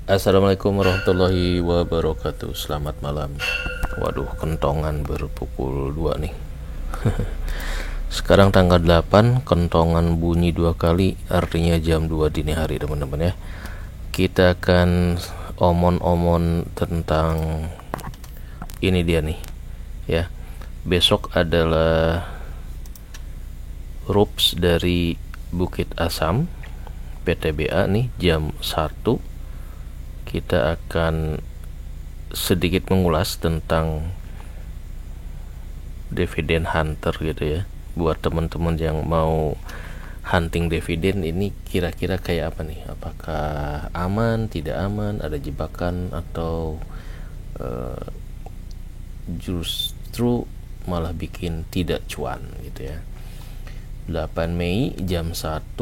Assalamualaikum warahmatullahi wabarakatuh. Selamat malam. Waduh, kentongan baru pukul 2 nih. Sekarang tanggal 8, kentongan bunyi 2 kali, artinya jam 2 dini hari, teman-teman ya. Kita akan omon-omon tentang ini dia nih ya. Besok adalah RUPS dari Bukit Asam PTBA nih jam 1. Kita akan sedikit mengulas tentang dividen hunter gitu ya. Buat teman-teman yang mau hunting dividen ini kira-kira kayak apa nih? Apakah aman, tidak aman, ada jebakan atau justru malah bikin tidak cuan gitu ya. 8 Mei jam 1.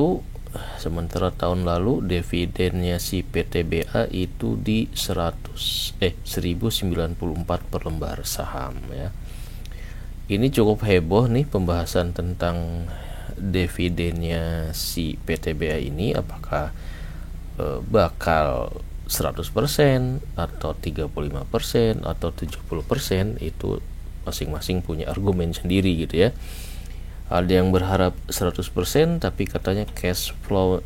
Sementara tahun lalu dividennya si PTBA itu di 1094 per lembar saham ya. Ini cukup heboh nih pembahasan tentang dividennya si PTBA ini, apakah bakal 100% atau 35% atau 70%. Itu masing-masing punya argumen sendiri gitu ya. Ada yang berharap 100% tapi katanya cash flow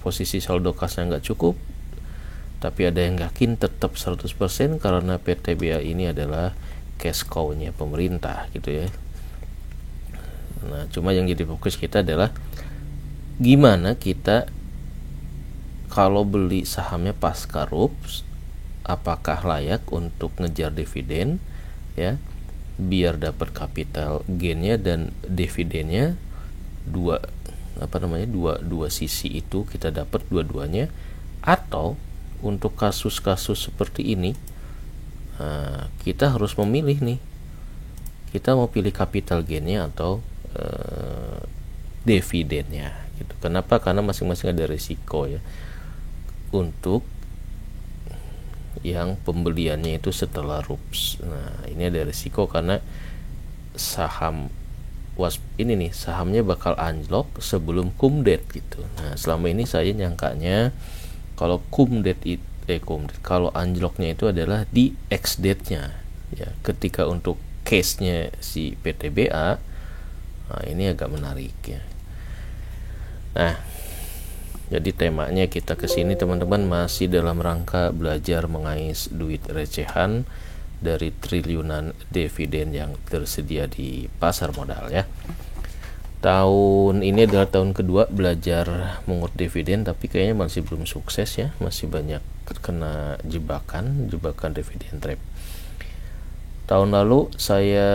posisi saldo kasnya nggak cukup. Tapi ada yang yakin tetap 100% karena PTBA ini adalah cash cow-nya pemerintah gitu ya. Nah, cuma yang jadi fokus kita adalah gimana kita kalau beli sahamnya pasca RUPS, apakah layak untuk ngejar dividen ya, biar dapat capital gainnya dan dividennya dua sisi itu kita dapat dua-duanya. Atau untuk kasus-kasus seperti ini kita harus memilih nih, kita mau pilih capital gainnya atau dividennya gitu. Kenapa? Karena masing-masing ada risiko ya. Untuk yang pembeliannya itu setelah RUPS. Nah, ini ada risiko karena saham sahamnya bakal anjlok sebelum kumdet gitu. Nah, selama ini saya nyangkanya kalau kalau anjloknya itu adalah di ex date-nya ya. Ketika untuk case-nya si PTBA, nah ini agak menarik ya. Nah, jadi temanya kita kesini teman-teman masih dalam rangka belajar mengais duit recehan dari triliunan dividen yang tersedia di pasar modal ya. Tahun ini adalah tahun kedua belajar mengut dividen, tapi kayaknya masih belum sukses ya. Masih banyak terkena jebakan dividen trap. Tahun lalu saya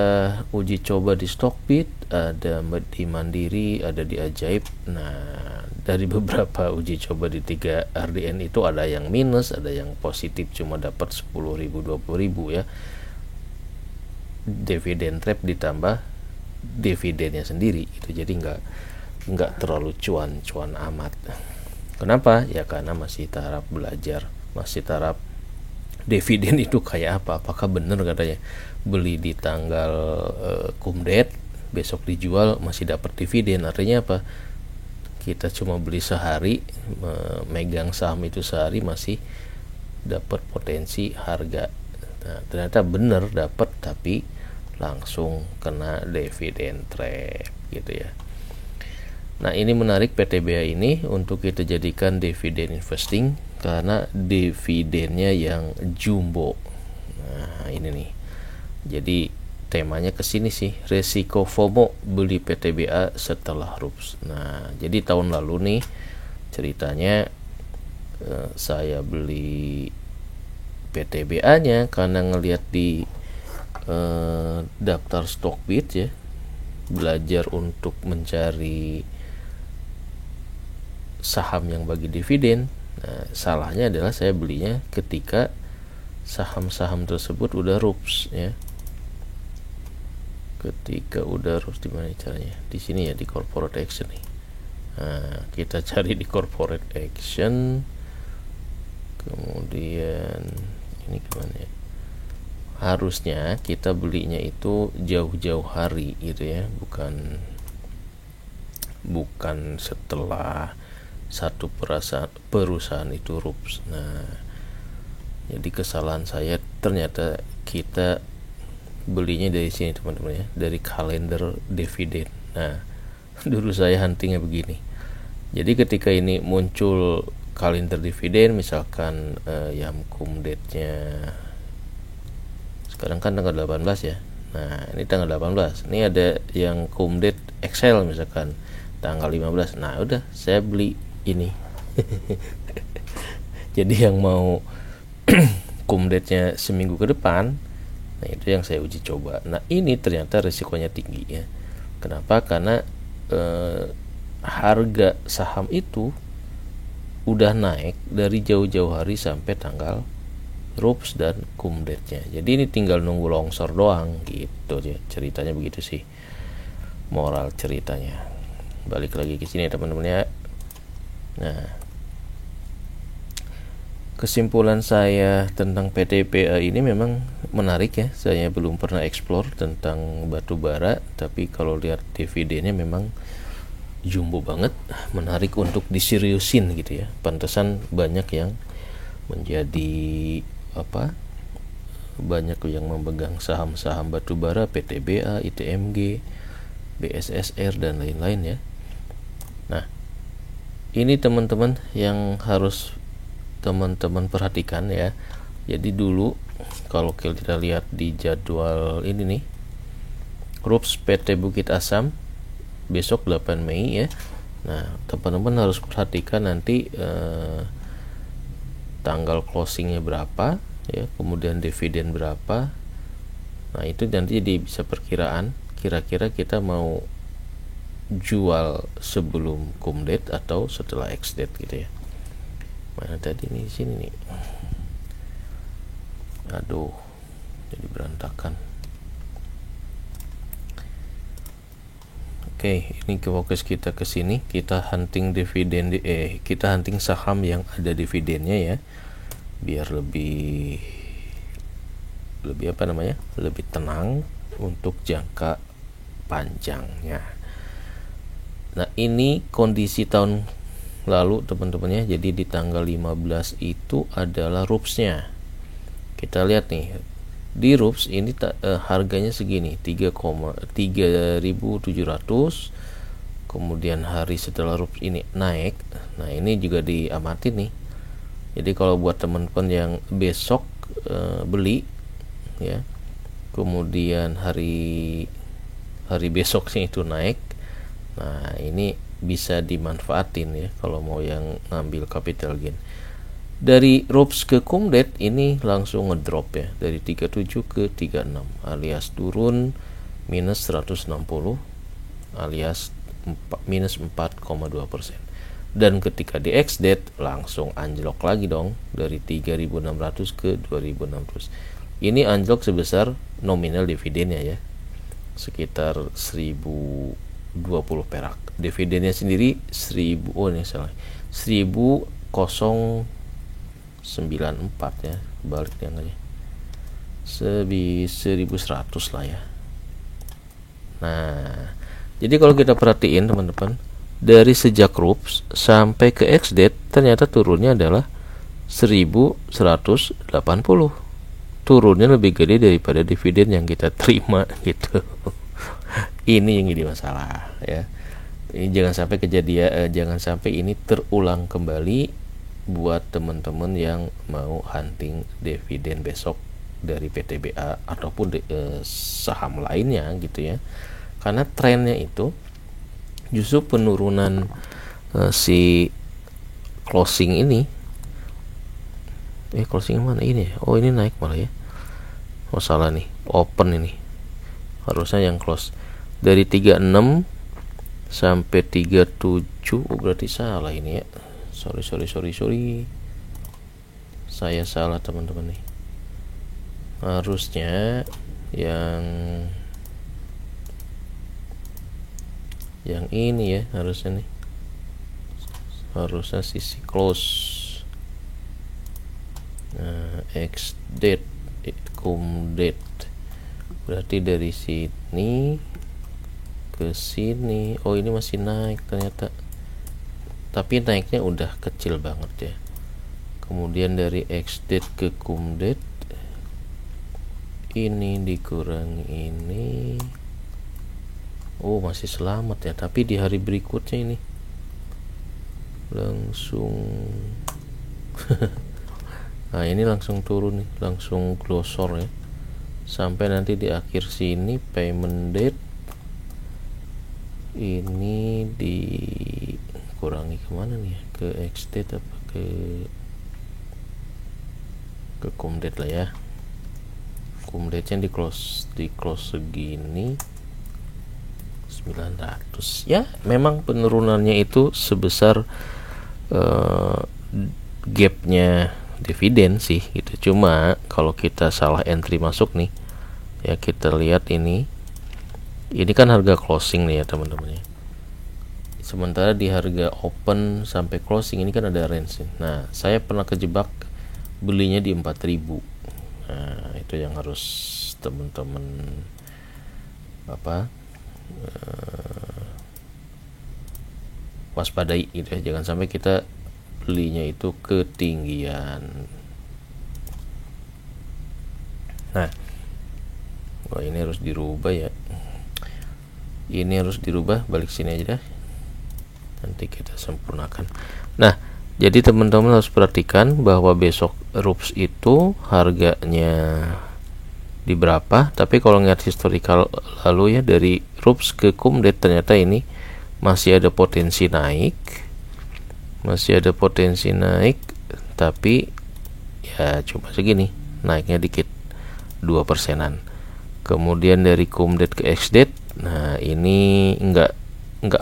uji coba di Stockbit, ada di Mandiri, ada di Ajaib. Nah, dari beberapa uji coba di 3 RDN itu ada yang minus, ada yang positif, cuma dapat 10.000 20.000 ya. Dividen trap ditambah dividennya sendiri itu, jadi nggak terlalu cuan amat. Kenapa? Ya karena masih taraf belajar, masih taraf dividen itu kayak apa. Apakah benar katanya beli di tanggal kumdet, besok dijual masih dapat dividen? Artinya apa? Kita cuma beli sehari, megang saham itu sehari masih dapat potensi harga. Nah, ternyata benar dapat tapi langsung kena dividen trap gitu ya. Nah, ini menarik PTBA ini untuk kita jadikan dividen investing karena dividennya yang jumbo. Nah, ini nih. Jadi temanya kesini sih, resiko FOMO beli PTBA setelah RUPS. Nah, jadi tahun lalu nih ceritanya saya beli PTBA-nya karena ngelihat di daftar Stockbit ya, belajar untuk mencari saham yang bagi dividen. Nah, salahnya adalah saya belinya ketika saham-saham tersebut udah RUPS ya. Ketika udah RUPS, dimana caranya? Di sini ya, di corporate action nih. Nah, kita cari di corporate action, kemudian ini gimana ya, harusnya kita belinya itu jauh-jauh hari gitu ya, bukan setelah satu perusahaan itu RUPS. Nah, Jadi kesalahan saya, ternyata kita belinya dari sini teman-teman ya, dari kalender dividen. Nah, dulu saya huntingnya begini. Jadi ketika ini muncul kalender dividen, misalkan yang date-nya sekarang kan tanggal 18 ya. Nah, ini tanggal 18. Ini ada yang date Excel misalkan tanggal 15. Nah, udah saya beli ini. Jadi yang mau date-nya seminggu ke depan, nah itu yang saya uji coba. Nah, ini ternyata risikonya tinggi ya. Kenapa? Karena harga saham itu udah naik dari jauh-jauh hari sampai tanggal RUPS dan date-nya. Jadi ini tinggal nunggu longsor doang gitu ya. Ceritanya begitu sih. Moral ceritanya. Balik lagi ke sini teman-teman ya. Nah, kesimpulan saya tentang PTBA ini memang menarik ya. Saya belum pernah explore tentang batu bara, tapi kalau lihat dividennya memang jumbo banget, menarik untuk diseriusin gitu ya. Pantesan banyak yang menjadi banyak yang memegang saham-saham batubara, PTBA, ITMG, BSSR dan lain-lain ya. Nah, ini teman-teman yang harus teman-teman perhatikan ya. Jadi dulu kalau kita lihat di jadwal ini nih, RUPS PT Bukit Asam besok 8 Mei ya. Nah, teman-teman harus perhatikan nanti tanggal closingnya berapa ya, kemudian dividen berapa. Nah, itu nanti jadi bisa perkiraan kira-kira kita mau jual sebelum date atau setelah ex-date gitu ya. Mana tadi nih, sini nih. Aduh, jadi berantakan. Oke, ini fokus kita ke sini. Kita hunting dividen kita hunting saham yang ada dividennya ya. Biar lebih lebih tenang untuk jangka panjangnya. Nah, ini kondisi tahun lalu teman-teman ya. Jadi di tanggal 15 itu adalah RUPS-nya. Kita lihat nih, di RUPS ini harganya segini, 3.700. Kemudian hari setelah RUPS ini naik. Nah, ini juga diamati nih. Jadi kalau buat teman-teman yang besok beli ya, kemudian hari besoknya itu naik, nah ini bisa dimanfaatin ya kalau mau yang ngambil capital gain. Dari RUPS ke date ini langsung ngedrop ya, dari 37 ke 36 alias turun minus 160 alias minus 4,2%. Dan ketika di ex-date langsung anjlok lagi dong, dari 3.600 ke 2.600. Ini anjlok sebesar nominal dividennya ya, sekitar 1.020 perak. Dividennya sendiri 1.094 ya, balik angkanya 1.100 lah ya. Nah, jadi kalau kita perhatiin teman-teman, dari sejak RUPS sampai ke ex-date ternyata turunnya adalah 1.180. Turunnya lebih gede daripada dividen yang kita terima gitu. Ini yang jadi masalah ya. Ini jangan sampai jangan sampai ini terulang kembali buat teman-teman yang mau hunting dividen besok dari PTBA ataupun saham lainnya gitu ya. Karena trennya itu justru penurunan si closing ini. Closing mana ini? Oh, ini naik malah ya. Oh, salah nih. Open ini. Harusnya yang close dari 36 sampai 37. Oh, berarti salah ini ya. Sorry. Saya salah teman-teman nih. Harusnya yang ini ya, harusnya nih. Harusnya sisi close. Nah, ex date, date. Berarti dari sini ke sini. Oh, ini masih naik ternyata. Tapi naiknya udah kecil banget ya. kemudian dari ex-date ke cum-date ini dikurangi ini, oh masih selamat ya, tapi di hari berikutnya ini langsung nah ini langsung turun nih, langsung glosor ya, sampai nanti di akhir sini payment date ini dikurangi kemana nih ya, ke ex-date apa ke cum date lah ya. Cum date nya di close segini 900 ya. Memang penurunannya itu sebesar gapnya dividen sih gitu. Cuma kalau kita salah entry masuk nih ya, kita lihat ini kan harga closing nih ya teman-teman ya. Sementara di harga open sampai closing ini kan ada range nih. Nah saya pernah kejebak belinya di 4000. Nah itu yang harus teman-teman waspadai gitu ya, jangan sampai kita belinya itu ketinggian. Nah ini harus dirubah ya, ini harus dirubah, balik sini aja dah, nanti kita sempurnakan. Nah jadi teman-teman harus perhatikan bahwa besok RUPS itu harganya di berapa, tapi kalau ngeliat historical lalu ya, dari RUPS ke cum date ternyata ini masih ada potensi naik, tapi ya cuma segini, naiknya dikit 2%. Kemudian dari cum date ke ex date, nah ini enggak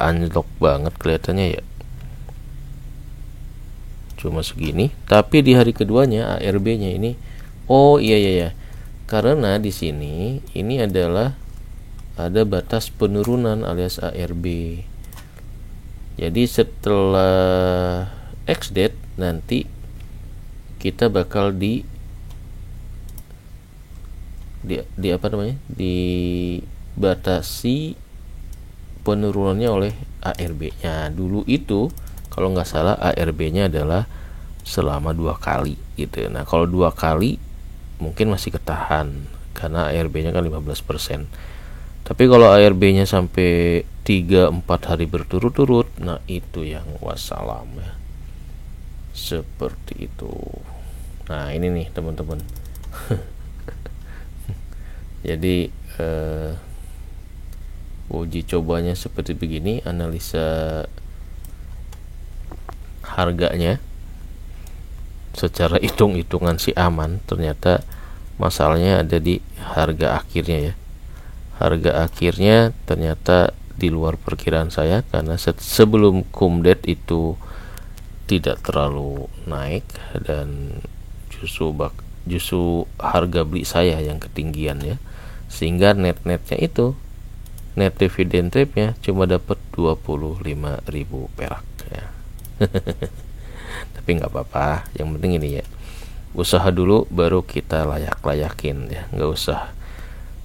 anjlok banget kelihatannya ya, cuma segini. Tapi di hari keduanya ARB nya ini, oh iya karena di sini ini adalah ada batas penurunan alias ARB. Jadi setelah ex date nanti kita bakal dibatasi penurunannya oleh ARB-nya. Dulu itu kalau nggak salah ARB-nya adalah selama 2 kali gitu. Nah kalau 2 kali mungkin masih ketahan karena ARB-nya kan 15%. Tapi kalau ARB-nya sampai 3-4 hari berturut-turut, nah itu yang wassalam ya. Seperti itu. Nah ini nih teman-teman. Jadi uji cobanya seperti begini, analisa harganya secara hitung-hitungan sih aman, ternyata masalahnya ada di harga akhirnya ya. Harga akhirnya ternyata di luar perkiraan saya, karena sebelum cum date itu tidak terlalu naik dan justru harga beli saya yang ketinggian ya, sehingga netnya itu, net dividend tripnya cuma dapat 25.000 perak ya. Tapi nggak apa-apa, yang penting ini ya, usaha dulu baru kita layakin ya, nggak usah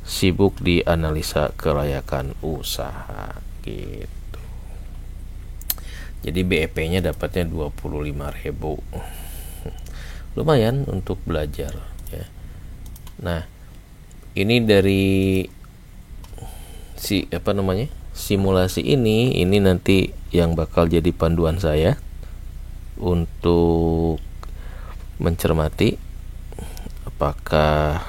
sibuk di analisa kelayakan usaha gitu. Jadi BEP nya dapatnya 25.000, lumayan untuk belajar ya. Nah ini dari simulasi ini nanti yang bakal jadi panduan saya untuk mencermati apakah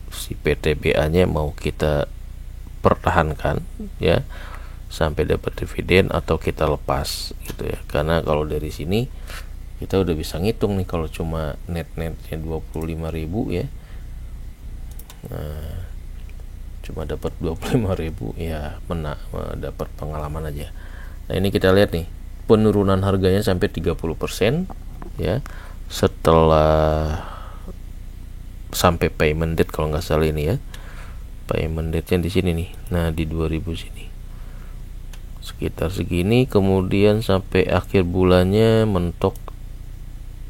si PTBA nya mau kita pertahankan ya sampai dapat dividen atau kita lepas gitu ya. Karena kalau dari sini kita udah bisa ngitung nih, kalau cuma netnya 25.000 ya, nah, cuma dapat 25.000 ya, dapat pengalaman aja. Nah ini kita lihat nih penurunan harganya sampai 30% ya setelah sampai payment date, kalau nggak salah ini ya, payment date nya di sini nih. Nah di 2000 sini sekitar segini, kemudian sampai akhir bulannya mentok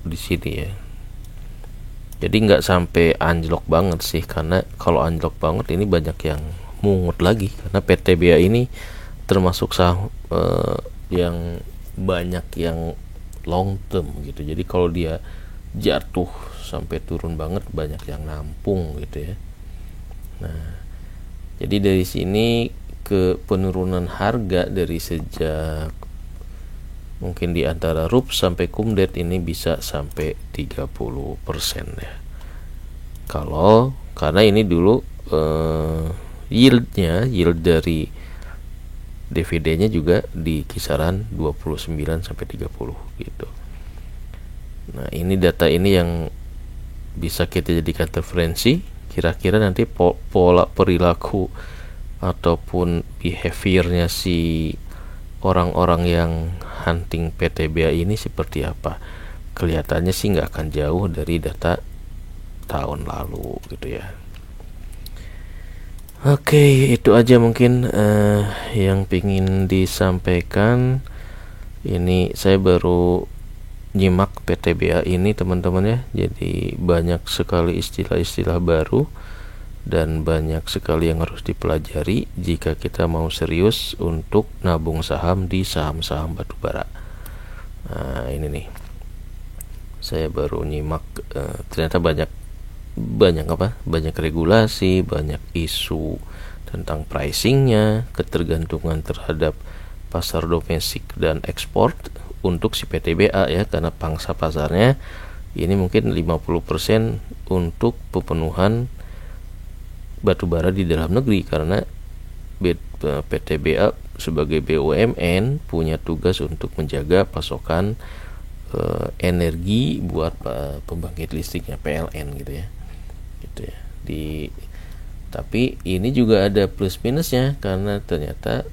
di sini ya. Jadi nggak sampai anjlok banget sih, karena kalau anjlok banget ini banyak yang mungut lagi, karena PTBA ini termasuk saham yang banyak yang long term gitu. Jadi kalau dia jatuh sampai turun banget, banyak yang nampung gitu ya. Nah, jadi dari sini ke penurunan harga dari sejak mungkin di antara RUPS sampai CUMDET ini bisa sampai 30% ya. Karena ini dulu yield dari dividennya juga di kisaran 29 sampai 30 gitu. Nah, ini data ini yang bisa kita jadikan referensi. Kira-kira nanti pola perilaku ataupun behaviornya si orang-orang yang hunting PTBA ini seperti apa. Kelihatannya sih nggak akan jauh dari data tahun lalu gitu ya. Oke, itu aja mungkin yang pingin disampaikan. Ini saya baru nyimak PTBA ini teman-teman ya. Jadi banyak sekali istilah-istilah baru dan banyak sekali yang harus dipelajari jika kita mau serius untuk nabung saham di saham-saham batubara. Nah, ini nih. Saya baru nyimak ternyata banyak regulasi, banyak isu tentang pricingnya, ketergantungan terhadap pasar domestik dan ekspor untuk si PTBA ya, karena pangsa pasarnya ini mungkin 50% untuk pemenuhan batubara di dalam negeri, karena PTBA sebagai BUMN punya tugas untuk menjaga pasokan energi buat pembangkit listriknya PLN gitu ya. Tapi ini juga ada plus minusnya, karena ternyata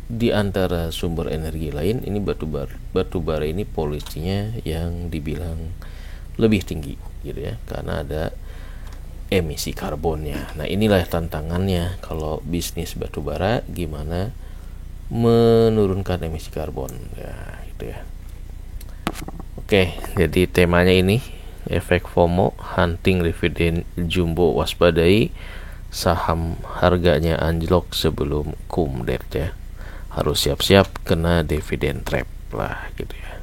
di antara sumber energi lain ini batubara ini polusinya yang dibilang lebih tinggi gitu ya, karena ada emisi karbonnya. Nah, inilah tantangannya kalau bisnis batubara, gimana menurunkan emisi karbon ya gitu ya. Oke, jadi temanya ini efek FOMO, hunting dividen jumbo, waspadai, saham harganya anjlok sebelum CUMDET ya. Harus siap-siap kena dividen trap lah gitu ya.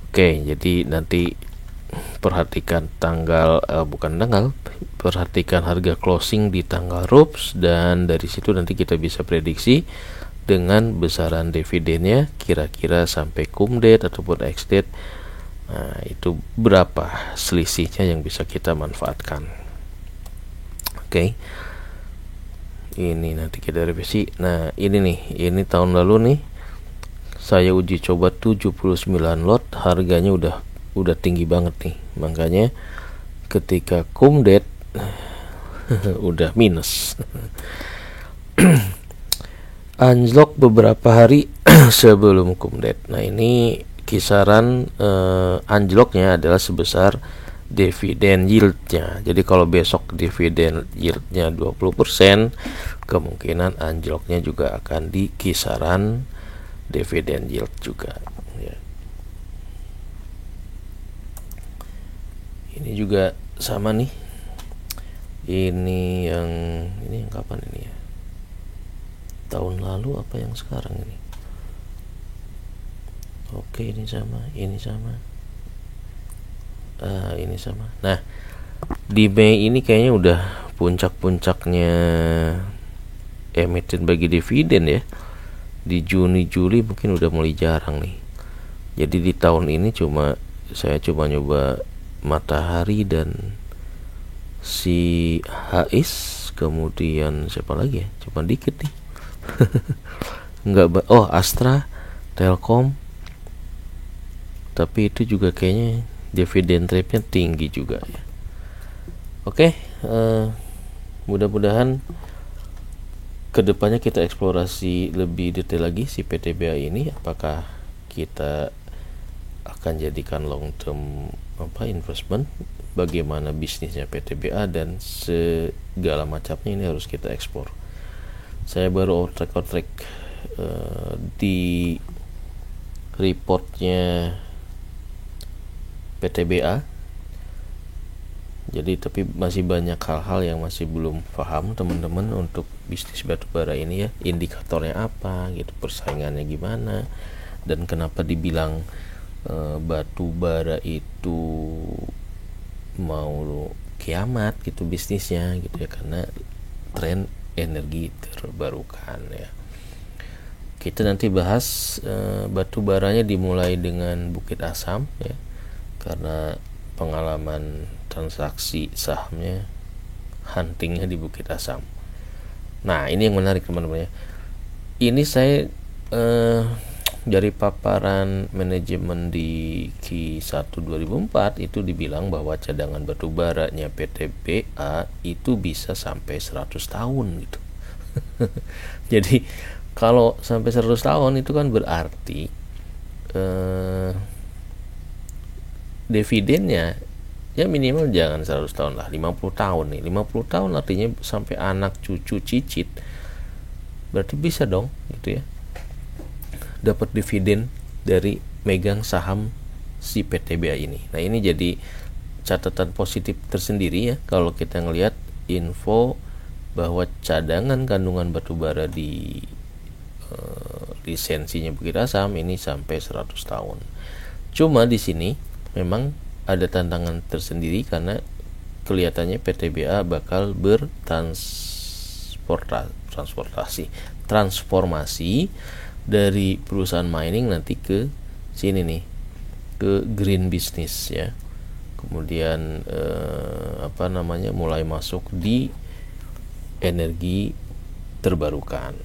Oke, jadi nanti perhatikan perhatikan harga closing di tanggal RUPS, dan dari situ nanti kita bisa prediksi dengan besaran dividennya kira-kira sampai CUMDET ataupun ex-date. Nah, itu berapa selisihnya yang bisa kita manfaatkan. Oke. Ini nanti kita revisi. Nah, ini tahun lalu nih saya uji coba 79 lot, harganya udah tinggi banget nih. Makanya ketika CUMDET udah minus. Anjlok beberapa hari sebelum CUMDET. Nah, ini kisaran anjloknya adalah sebesar dividen yieldnya. Jadi kalau besok dividen yieldnya 20%, kemungkinan anjloknya juga akan di kisaran dividen yield juga ya. Ini juga sama nih. Ini yang kapan ini ya? Tahun lalu apa yang sekarang ini? Oke, ini sama. Ini sama. Nah, di Mei ini kayaknya udah puncak-puncaknya emiten bagi dividen ya. Di Juni Juli mungkin udah mulai jarang nih. Jadi di tahun ini saya cuma nyoba Matahari dan si HIS, kemudian siapa lagi ya? Cuma dikit nih. Astra, Telkom. Tapi itu juga kayaknya dividen trapnya tinggi juga ya. Oke, mudah-mudahan kedepannya kita eksplorasi lebih detail lagi si PTBA ini, apakah kita akan jadikan long term investment, bagaimana bisnisnya PTBA, dan segala macamnya ini harus kita eksplor. Saya baru outrack di reportnya PTBA. Jadi tapi masih banyak hal-hal yang masih belum paham teman-teman untuk bisnis batubara ini ya. Indikatornya apa gitu, persaingannya gimana, Dan kenapa dibilang batu bara itu mau kiamat gitu bisnisnya gitu ya, karena tren energi terbarukan ya. Kita nanti bahas batu baranya dimulai dengan Bukit Asam ya, karena pengalaman transaksi sahamnya huntingnya di Bukit Asam. Nah ini yang menarik teman-teman ya. Ini saya dari paparan manajemen di Q1 2004 itu dibilang bahwa cadangan batu baranya PTBA itu bisa sampai 100 tahun gitu. Jadi kalau sampai 100 tahun itu kan berarti dividennya ya minimal jangan 100 tahun lah, 50 tahun nih. 50 tahun artinya sampai anak cucu cicit. Berarti bisa dong gitu ya, dapat dividen dari megang saham si PTBA ini. Nah ini jadi catatan positif tersendiri ya kalau kita ngelihat info bahwa cadangan kandungan batubara di lisensinya Bukit Asam ini sampai 100 tahun. Cuma di sini memang ada tantangan tersendiri karena kelihatannya PTBA bakal transformasi dari perusahaan mining nanti ke sini nih, ke green business ya. Kemudian mulai masuk di energi terbarukan.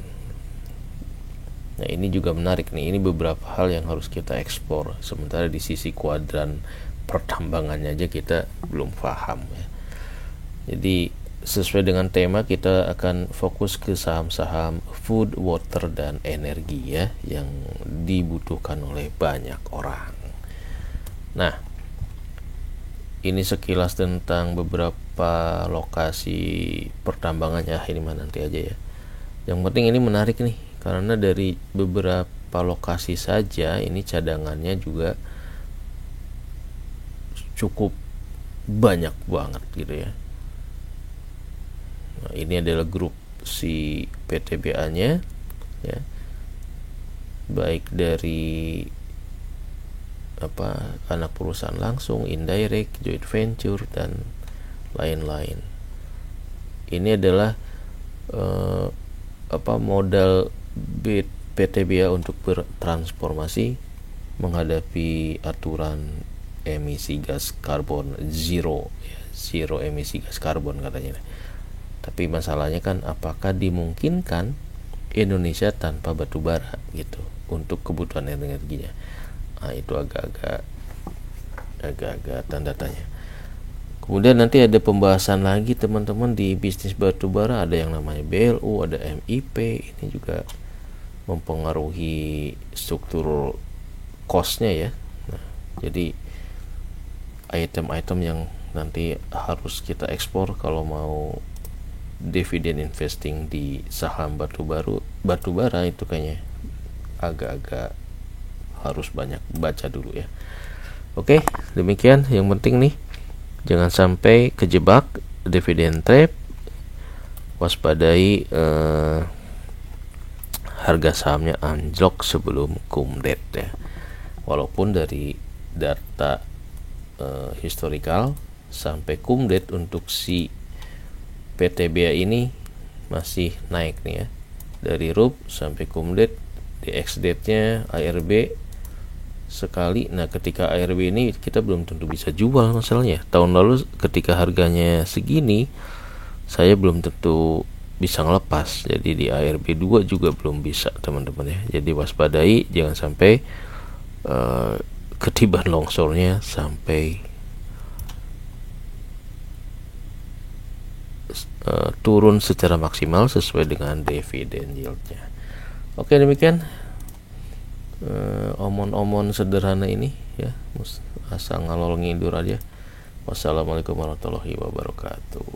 Nah ini juga menarik nih, ini beberapa hal yang harus kita eksplor, sementara di sisi kuadran pertambangannya aja kita belum paham ya. Jadi sesuai dengan tema kita akan fokus ke saham-saham food, water, dan energi ya, yang dibutuhkan oleh banyak orang. Nah ini sekilas tentang beberapa lokasi pertambangan ya, ini mah nanti aja ya. Yang penting ini menarik nih, karena dari beberapa lokasi saja ini cadangannya juga cukup banyak banget gitu ya. Nah, ini adalah grup si PTBA-nya ya. Baik dari anak perusahaan langsung, indirect, joint venture, dan lain-lain. Ini adalah modal PTBA untuk bertransformasi menghadapi aturan emisi gas karbon zero emisi gas karbon katanya. Tapi masalahnya kan apakah dimungkinkan Indonesia tanpa batu bara gitu untuk kebutuhan energinya. Nah itu agak-agak tanda tanya. Kemudian nanti ada pembahasan lagi teman-teman di bisnis batu bara, ada yang namanya BLU, ada MIP. Ini juga mempengaruhi struktur cost-nya ya. Nah, jadi item-item yang nanti harus kita ekspor kalau mau dividen investing di saham batu bara itu kayaknya agak-agak harus banyak baca dulu ya. Oke, demikian. Yang penting nih jangan sampai kejebak dividen trap. Waspadai harga sahamnya anjlok sebelum kumdet ya. Walaupun dari data historical sampai kumdet untuk si PTBA ini masih naik nih ya. Dari RUP sampai kumdet, di ex-date-nya ARB sekali. Nah ketika ARB ini kita belum tentu bisa jual masalahnya. Tahun lalu ketika harganya segini saya belum tentu bisa ngelepas. Jadi di ARB 2 juga belum bisa teman-teman ya. Jadi waspadai jangan sampai ketiban longsornya sampai turun secara maksimal sesuai dengan dividen yieldnya. Oke, demikian omon-omon sederhana ini ya, asal ngalor ngidur aja. Wassalamualaikum warahmatullahi wabarakatuh.